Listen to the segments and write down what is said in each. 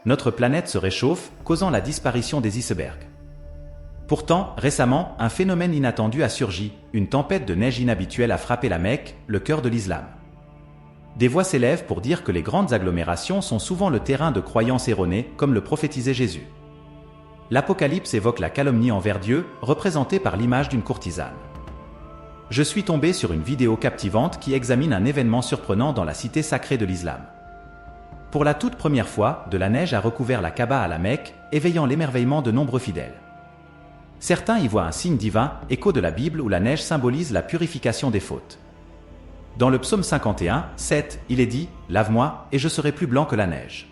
notre planète se réchauffe, causant la disparition des icebergs. Pourtant, récemment, un phénomène inattendu a surgi, une tempête de neige inhabituelle a frappé la Mecque, le cœur de l'islam. Des voix s'élèvent pour dire que les grandes agglomérations sont souvent le terrain de croyances erronées, comme le prophétisait Jésus. L'Apocalypse évoque la calomnie envers Dieu, représentée par l'image d'une courtisane. Je suis tombé sur une vidéo captivante qui examine un événement surprenant dans la cité sacrée de l'islam. Pour la toute première fois, de la neige a recouvert la Kaaba à la Mecque, éveillant l'émerveillement de nombreux fidèles. Certains y voient un signe divin, écho de la Bible où la neige symbolise la purification des fautes. Dans le psaume 51, 7, il est dit « Lave-moi, et je serai plus blanc que la neige ».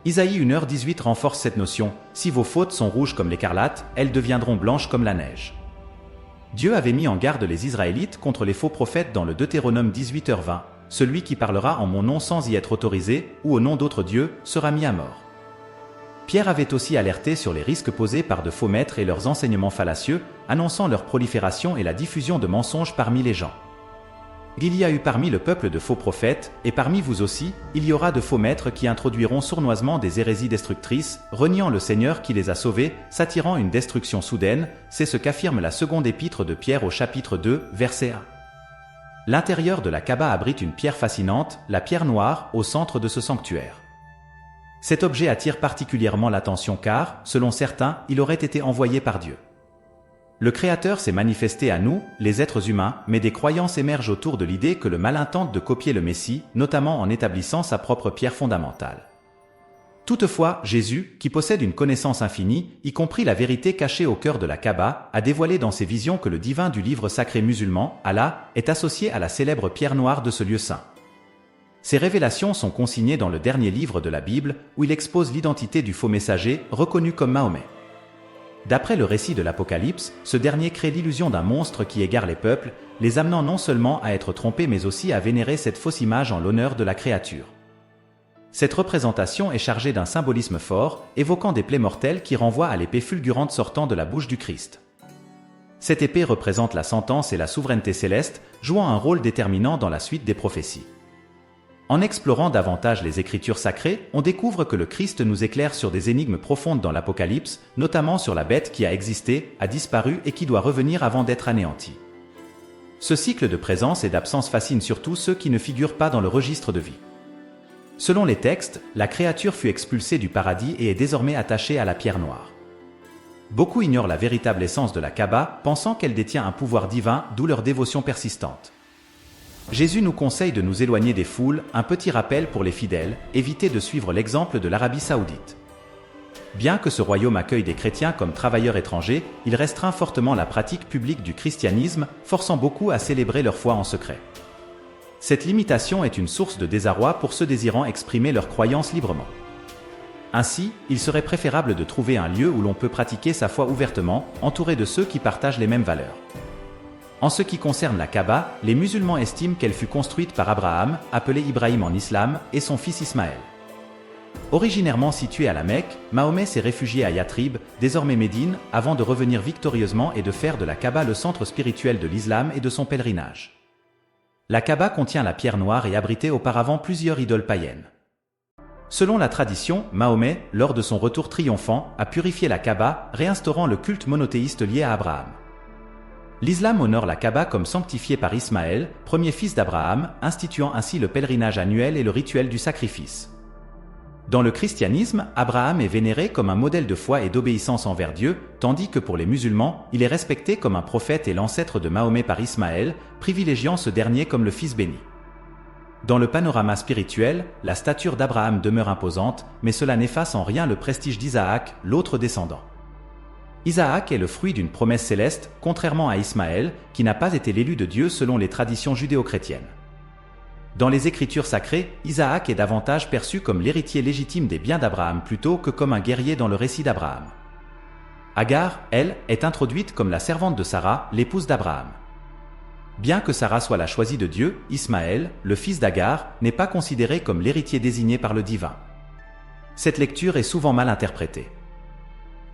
Isaïe 1h18 renforce cette notion « Si vos fautes sont rouges comme l'écarlate, elles deviendront blanches comme la neige ». Dieu avait mis en garde les Israélites contre les faux prophètes dans le Deutéronome 18h20 « Celui qui parlera en mon nom sans y être autorisé, ou au nom d'autres dieux, sera mis à mort ». Pierre avait aussi alerté sur les risques posés par de faux maîtres et leurs enseignements fallacieux, annonçant leur prolifération et la diffusion de mensonges parmi les gens. Il y a eu parmi le peuple de faux prophètes, et parmi vous aussi, il y aura de faux maîtres qui introduiront sournoisement des hérésies destructrices, reniant le Seigneur qui les a sauvés, s'attirant une destruction soudaine, c'est ce qu'affirme la seconde épître de Pierre au chapitre 2, verset 1. L'intérieur de la Kaaba abrite une pierre fascinante, la pierre noire, au centre de ce sanctuaire. Cet objet attire particulièrement l'attention car, selon certains, il aurait été envoyé par Dieu. Le Créateur s'est manifesté à nous, les êtres humains, mais des croyances émergent autour de l'idée que le malin tente de copier le Messie, notamment en établissant sa propre pierre fondamentale. Toutefois, Jésus, qui possède une connaissance infinie, y compris la vérité cachée au cœur de la Kaaba, a dévoilé dans ses visions que le divin du livre sacré musulman, Allah, est associé à la célèbre pierre noire de ce lieu saint. Ces révélations sont consignées dans le dernier livre de la Bible, où il expose l'identité du faux messager, reconnu comme Mahomet. D'après le récit de l'Apocalypse, ce dernier crée l'illusion d'un monstre qui égare les peuples, les amenant non seulement à être trompés mais aussi à vénérer cette fausse image en l'honneur de la créature. Cette représentation est chargée d'un symbolisme fort, évoquant des plaies mortelles qui renvoient à l'épée fulgurante sortant de la bouche du Christ. Cette épée représente la sentence et la souveraineté céleste, jouant un rôle déterminant dans la suite des prophéties. En explorant davantage les Écritures sacrées, on découvre que le Christ nous éclaire sur des énigmes profondes dans l'Apocalypse, notamment sur la bête qui a existé, a disparu et qui doit revenir avant d'être anéantie. Ce cycle de présence et d'absence fascine surtout ceux qui ne figurent pas dans le registre de vie. Selon les textes, la créature fut expulsée du paradis et est désormais attachée à la pierre noire. Beaucoup ignorent la véritable essence de la Kaaba, pensant qu'elle détient un pouvoir divin, d'où leur dévotion persistante. Jésus nous conseille de nous éloigner des foules, un petit rappel pour les fidèles, éviter de suivre l'exemple de l'Arabie Saoudite. Bien que ce royaume accueille des chrétiens comme travailleurs étrangers, il restreint fortement la pratique publique du christianisme, forçant beaucoup à célébrer leur foi en secret. Cette limitation est une source de désarroi pour ceux désirant exprimer leurs croyances librement. Ainsi, il serait préférable de trouver un lieu où l'on peut pratiquer sa foi ouvertement, entouré de ceux qui partagent les mêmes valeurs. En ce qui concerne la Kaaba, les musulmans estiment qu'elle fut construite par Abraham, appelé Ibrahim en islam, et son fils Ismaël. Originairement situé à la Mecque, Mahomet s'est réfugié à Yathrib, désormais Médine, avant de revenir victorieusement et de faire de la Kaaba le centre spirituel de l'islam et de son pèlerinage. La Kaaba contient la pierre noire et abritait auparavant plusieurs idoles païennes. Selon la tradition, Mahomet, lors de son retour triomphant, a purifié la Kaaba, réinstaurant le culte monothéiste lié à Abraham. L'islam honore la Kaaba comme sanctifiée par Ismaël, premier fils d'Abraham, instituant ainsi le pèlerinage annuel et le rituel du sacrifice. Dans le christianisme, Abraham est vénéré comme un modèle de foi et d'obéissance envers Dieu, tandis que pour les musulmans, il est respecté comme un prophète et l'ancêtre de Mahomet par Ismaël, privilégiant ce dernier comme le fils béni. Dans le panorama spirituel, la stature d'Abraham demeure imposante, mais cela n'efface en rien le prestige d'Isaac, l'autre descendant. Isaac est le fruit d'une promesse céleste, contrairement à Ismaël, qui n'a pas été l'élu de Dieu selon les traditions judéo-chrétiennes. Dans les Écritures sacrées, Isaac est davantage perçu comme l'héritier légitime des biens d'Abraham plutôt que comme un guerrier dans le récit d'Abraham. Agar, elle, est introduite comme la servante de Sarah, l'épouse d'Abraham. Bien que Sarah soit la choisie de Dieu, Ismaël, le fils d'Agar, n'est pas considéré comme l'héritier désigné par le divin. Cette lecture est souvent mal interprétée.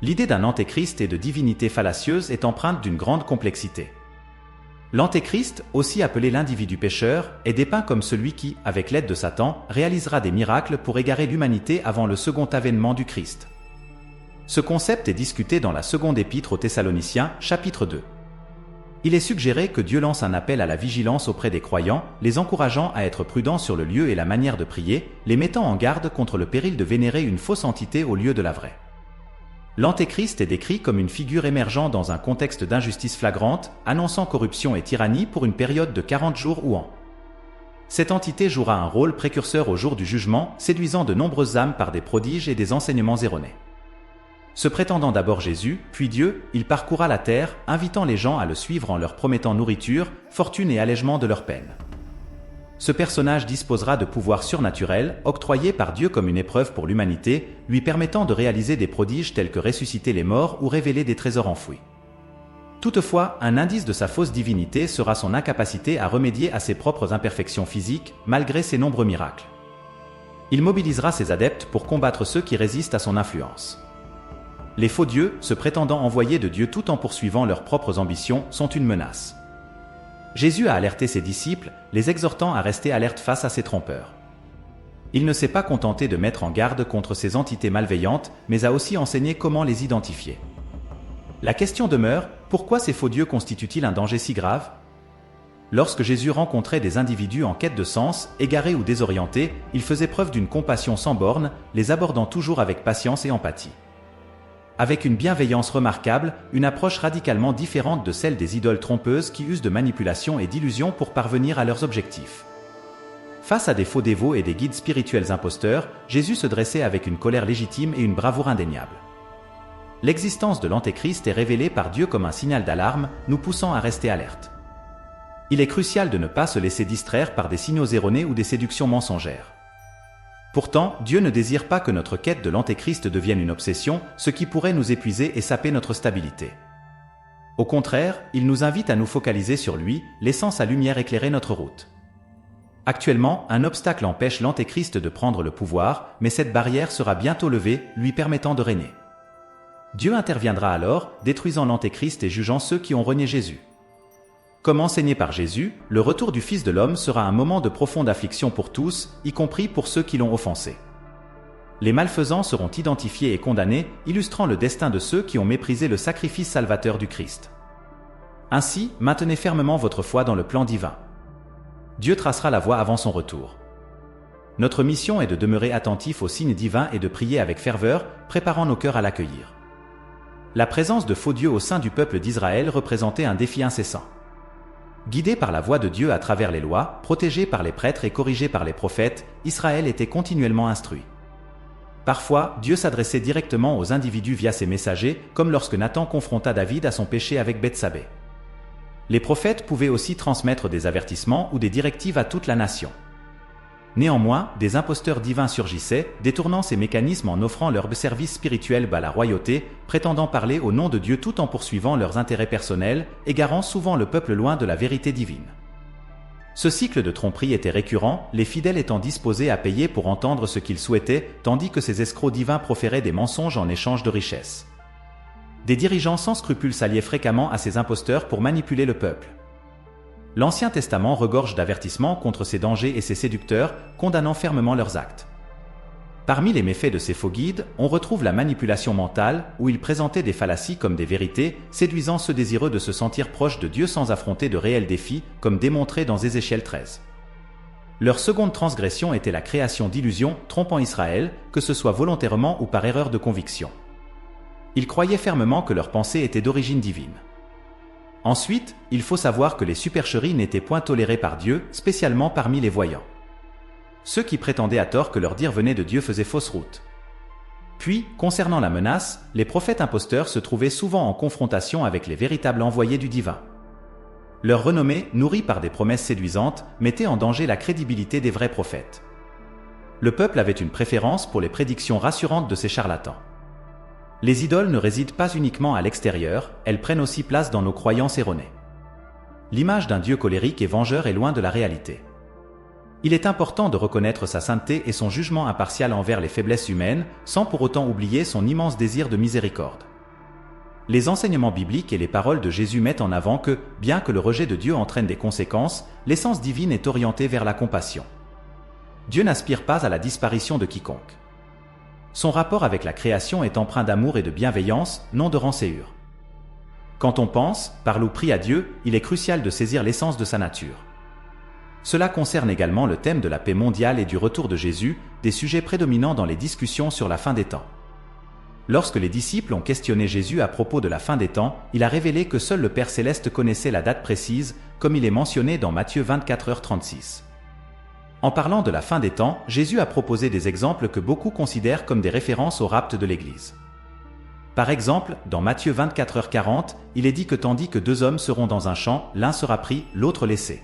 L'idée d'un antéchrist et de divinité fallacieuse est empreinte d'une grande complexité. L'Antéchrist, aussi appelé l'individu pécheur, est dépeint comme celui qui, avec l'aide de Satan, réalisera des miracles pour égarer l'humanité avant le second avènement du Christ. Ce concept est discuté dans la seconde épître aux Thessaloniciens, chapitre 2. Il est suggéré que Dieu lance un appel à la vigilance auprès des croyants, les encourageant à être prudents sur le lieu et la manière de prier, les mettant en garde contre le péril de vénérer une fausse entité au lieu de la vraie. L'Antéchrist est décrit comme une figure émergeant dans un contexte d'injustice flagrante, annonçant corruption et tyrannie pour une période de 40 jours ou ans. Cette entité jouera un rôle précurseur au jour du jugement, séduisant de nombreuses âmes par des prodiges et des enseignements erronés. Se prétendant d'abord Jésus, puis Dieu, il parcourra la terre, invitant les gens à le suivre en leur promettant nourriture, fortune et allègement de leurs peines. Ce personnage disposera de pouvoirs surnaturels, octroyés par Dieu comme une épreuve pour l'humanité, lui permettant de réaliser des prodiges tels que ressusciter les morts ou révéler des trésors enfouis. Toutefois, un indice de sa fausse divinité sera son incapacité à remédier à ses propres imperfections physiques, malgré ses nombreux miracles. Il mobilisera ses adeptes pour combattre ceux qui résistent à son influence. Les faux dieux, se prétendant envoyés de Dieu tout en poursuivant leurs propres ambitions, sont une menace. Jésus a alerté ses disciples, les exhortant à rester alertes face à ces trompeurs. Il ne s'est pas contenté de mettre en garde contre ces entités malveillantes, mais a aussi enseigné comment les identifier. La question demeure, pourquoi ces faux dieux constituent-ils un danger si grave ? Lorsque Jésus rencontrait des individus en quête de sens, égarés ou désorientés, il faisait preuve d'une compassion sans bornes, les abordant toujours avec patience et empathie. Avec une bienveillance remarquable, une approche radicalement différente de celle des idoles trompeuses qui usent de manipulation et d'illusion pour parvenir à leurs objectifs. Face à des faux dévots et des guides spirituels imposteurs, Jésus se dressait avec une colère légitime et une bravoure indéniable. L'existence de l'Antéchrist est révélée par Dieu comme un signal d'alarme, nous poussant à rester alertes. Il est crucial de ne pas se laisser distraire par des signaux erronés ou des séductions mensongères. Pourtant, Dieu ne désire pas que notre quête de l'Antéchrist devienne une obsession, ce qui pourrait nous épuiser et saper notre stabilité. Au contraire, il nous invite à nous focaliser sur lui, laissant sa lumière éclairer notre route. Actuellement, un obstacle empêche l'Antéchrist de prendre le pouvoir, mais cette barrière sera bientôt levée, lui permettant de régner. Dieu interviendra alors, détruisant l'Antéchrist et jugeant ceux qui ont renié Jésus. Comme enseigné par Jésus, le retour du Fils de l'homme sera un moment de profonde affliction pour tous, y compris pour ceux qui l'ont offensé. Les malfaisants seront identifiés et condamnés, illustrant le destin de ceux qui ont méprisé le sacrifice salvateur du Christ. Ainsi, maintenez fermement votre foi dans le plan divin. Dieu tracera la voie avant son retour. Notre mission est de demeurer attentifs aux signes divins et de prier avec ferveur, préparant nos cœurs à l'accueillir. La présence de faux dieux au sein du peuple d'Israël représentait un défi incessant. Guidé par la voix de Dieu à travers les lois, protégé par les prêtres et corrigé par les prophètes, Israël était continuellement instruit. Parfois, Dieu s'adressait directement aux individus via ses messagers, comme lorsque Nathan confronta David à son péché avec Bethsabée. Les prophètes pouvaient aussi transmettre des avertissements ou des directives à toute la nation. Néanmoins, des imposteurs divins surgissaient, détournant ces mécanismes en offrant leur service spirituel à la royauté, prétendant parler au nom de Dieu tout en poursuivant leurs intérêts personnels, égarant souvent le peuple loin de la vérité divine. Ce cycle de tromperie était récurrent, les fidèles étant disposés à payer pour entendre ce qu'ils souhaitaient, tandis que ces escrocs divins proféraient des mensonges en échange de richesses. Des dirigeants sans scrupules s'alliaient fréquemment à ces imposteurs pour manipuler le peuple. L'Ancien Testament regorge d'avertissements contre ces dangers et ces séducteurs, condamnant fermement leurs actes. Parmi les méfaits de ces faux guides, on retrouve la manipulation mentale, où ils présentaient des fallacies comme des vérités, séduisant ceux désireux de se sentir proches de Dieu sans affronter de réels défis, comme démontré dans Ézéchiel 13. Leur seconde transgression était la création d'illusions, trompant Israël, que ce soit volontairement ou par erreur de conviction. Ils croyaient fermement que leurs pensées étaient d'origine divine. Ensuite, il faut savoir que les supercheries n'étaient point tolérées par Dieu, spécialement parmi les voyants. Ceux qui prétendaient à tort que leur dire venait de Dieu faisaient fausse route. Puis, concernant la menace, les prophètes imposteurs se trouvaient souvent en confrontation avec les véritables envoyés du divin. Leur renommée, nourrie par des promesses séduisantes, mettait en danger la crédibilité des vrais prophètes. Le peuple avait une préférence pour les prédictions rassurantes de ces charlatans. Les idoles ne résident pas uniquement à l'extérieur, elles prennent aussi place dans nos croyances erronées. L'image d'un Dieu colérique et vengeur est loin de la réalité. Il est important de reconnaître sa sainteté et son jugement impartial envers les faiblesses humaines, sans pour autant oublier son immense désir de miséricorde. Les enseignements bibliques et les paroles de Jésus mettent en avant que, bien que le rejet de Dieu entraîne des conséquences, l'essence divine est orientée vers la compassion. Dieu n'aspire pas à la disparition de quiconque. Son rapport avec la création est empreint d'amour et de bienveillance, non de rancéure. Quand on pense, parle ou prie à Dieu, il est crucial de saisir l'essence de sa nature. Cela concerne également le thème de la paix mondiale et du retour de Jésus, des sujets prédominants dans les discussions sur la fin des temps. Lorsque les disciples ont questionné Jésus à propos de la fin des temps, il a révélé que seul le Père Céleste connaissait la date précise, comme il est mentionné dans Matthieu 24h36. En parlant de la fin des temps, Jésus a proposé des exemples que beaucoup considèrent comme des références au rapt de l'Église. Par exemple, dans Matthieu 24h40, il est dit que tandis que deux hommes seront dans un champ, l'un sera pris, l'autre laissé.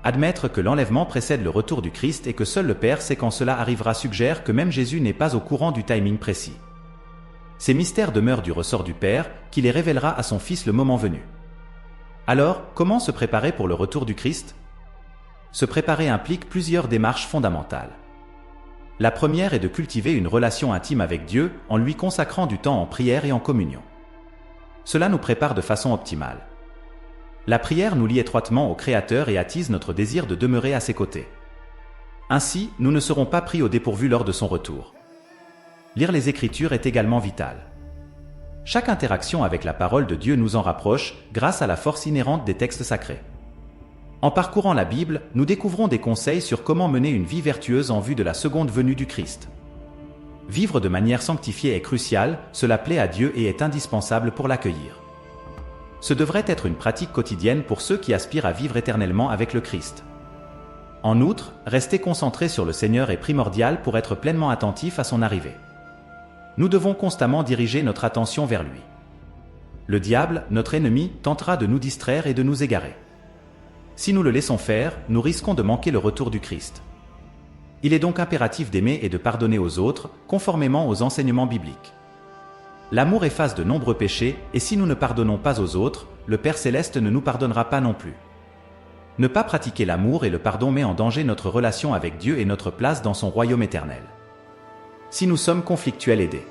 Admettre que l'enlèvement précède le retour du Christ et que seul le Père sait quand cela arrivera suggère que même Jésus n'est pas au courant du timing précis. Ces mystères demeurent du ressort du Père, qui les révélera à son Fils le moment venu. Alors, comment se préparer pour le retour du Christ ? Se préparer implique plusieurs démarches fondamentales. La première est de cultiver une relation intime avec Dieu en lui consacrant du temps en prière et en communion. Cela nous prépare de façon optimale. La prière nous lie étroitement au Créateur et attise notre désir de demeurer à ses côtés. Ainsi, nous ne serons pas pris au dépourvu lors de son retour. Lire les Écritures est également vital. Chaque interaction avec la parole de Dieu nous en rapproche grâce à la force inhérente des textes sacrés. En parcourant la Bible, nous découvrons des conseils sur comment mener une vie vertueuse en vue de la seconde venue du Christ. Vivre de manière sanctifiée est crucial, cela plaît à Dieu et est indispensable pour l'accueillir. Ce devrait être une pratique quotidienne pour ceux qui aspirent à vivre éternellement avec le Christ. En outre, rester concentré sur le Seigneur est primordial pour être pleinement attentif à son arrivée. Nous devons constamment diriger notre attention vers lui. Le diable, notre ennemi, tentera de nous distraire et de nous égarer. Si nous le laissons faire, nous risquons de manquer le retour du Christ. Il est donc impératif d'aimer et de pardonner aux autres, conformément aux enseignements bibliques. L'amour efface de nombreux péchés, et si nous ne pardonnons pas aux autres, le Père Céleste ne nous pardonnera pas non plus. Ne pas pratiquer l'amour et le pardon met en danger notre relation avec Dieu et notre place dans son royaume éternel. Si nous sommes conflictuels et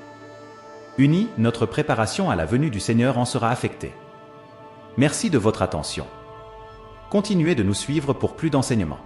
unis, notre préparation à la venue du Seigneur en sera affectée. Merci de votre attention. Continuez de nous suivre pour plus d'enseignements.